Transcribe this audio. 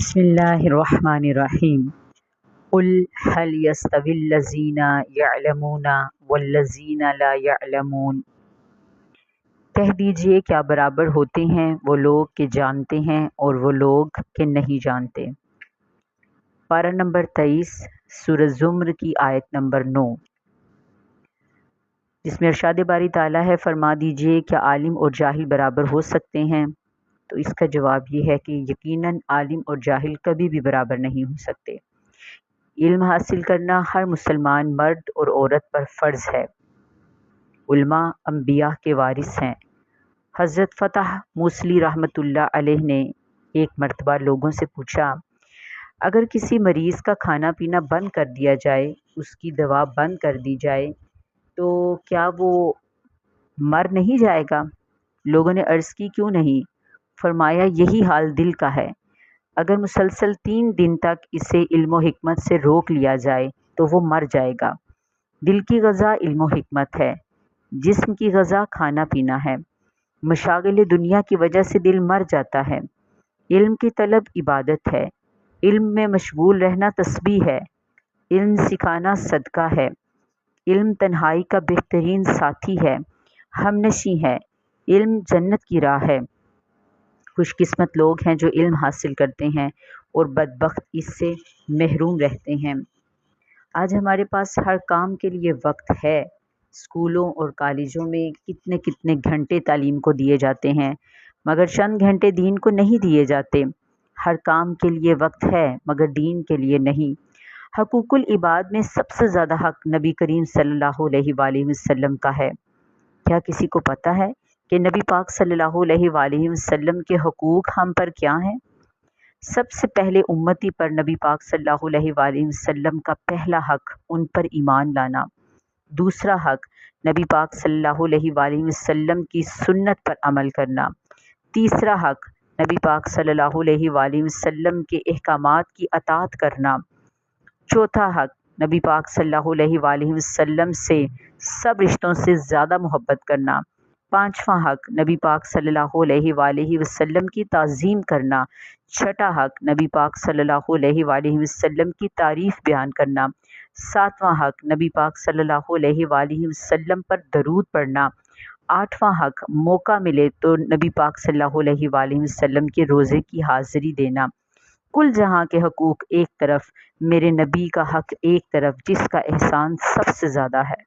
بسم اللہ الرحمن الرحیم قل هل يستوي الذین یعلمون والذین لا یعلمون، کہہ دیجئے کیا برابر ہوتے ہیں وہ لوگ کہ جانتے ہیں اور وہ لوگ کہ نہیں جانتے۔ پارہ نمبر 23 سورہ زمر کی آیت نمبر 9، جس میں ارشاد باری تعالیٰ ہے، فرما دیجئے کیا عالم اور جاہل برابر ہو سکتے ہیں؟ تو اس کا جواب یہ ہے کہ یقیناً عالم اور جاہل کبھی بھی برابر نہیں ہو سکتے۔ علم حاصل کرنا ہر مسلمان مرد اور عورت پر فرض ہے۔ علماء انبیاء کے وارث ہیں۔ حضرت فتح موصلی رحمۃ اللہ علیہ نے ایک مرتبہ لوگوں سے پوچھا، اگر کسی مریض کا کھانا پینا بند کر دیا جائے، اس کی دوا بند کر دی جائے، تو کیا وہ مر نہیں جائے گا؟ لوگوں نے عرض کی، کیوں نہیں؟ فرمایا، یہی حال دل کا ہے، اگر مسلسل 3 دن تک اسے علم و حکمت سے روک لیا جائے تو وہ مر جائے گا۔ دل کی غذا علم و حکمت ہے، جسم کی غذا کھانا پینا ہے۔ مشاغل دنیا کی وجہ سے دل مر جاتا ہے۔ علم کی طلب عبادت ہے، علم میں مشغول رہنا تسبیح ہے، علم سکھانا صدقہ ہے، علم تنہائی کا بہترین ساتھی ہے، ہمنشیں ہے، علم جنت کی راہ ہے۔ خوش قسمت لوگ ہیں جو علم حاصل کرتے ہیں اور بدبخت اس سے محروم رہتے ہیں۔ آج ہمارے پاس ہر کام کے لیے وقت ہے۔ اسکولوں اور کالجوں میں کتنے کتنے گھنٹے تعلیم کو دیے جاتے ہیں، مگر چند گھنٹے دین کو نہیں دیے جاتے۔ ہر کام کے لیے وقت ہے مگر دین کے لیے نہیں۔ حقوق العباد میں سب سے زیادہ حق نبی کریم صلی اللہ علیہ وآلہ وسلم کا ہے۔ کیا کسی کو پتہ ہے کہ نبی پاک صلی اللہ علیہ وآلہ وسلم کے حقوق ہم پر کیا ہیں؟ سب سے پہلے امتی پر نبی پاک صلی اللہ علیہ وآلہ وسلم کا پہلا حق ان پر ایمان لانا۔ دوسرا حق نبی پاک صلی اللہ علیہ وآلہ وسلم کی سنت پر عمل کرنا۔ تیسرا حق نبی پاک صلی اللہ علیہ وآلہ وسلم کے احکامات کی اطاعت کرنا۔ چوتھا حق نبی پاک صلی اللہ علیہ وآلہ وسلم سے سب رشتوں سے زیادہ محبت کرنا۔ پانچواں حق نبی پاک صلی اللہ علیہ وآلہ وسلم کی تعظیم کرنا۔ چھٹا حق نبی پاک صلی اللہ علیہ وآلہ وسلم کی تعریف بیان کرنا۔ ساتواں حق نبی پاک صلی اللہ علیہ وآلہ وسلم پر درود پڑھنا۔ آٹھواں حق موقع ملے تو نبی پاک صلی اللہ علیہ وآلہ وسلم کے روزے کی حاضری دینا۔ کل جہاں کے حقوق ایک طرف، میرے نبی کا حق ایک طرف، جس کا احسان سب سے زیادہ ہے۔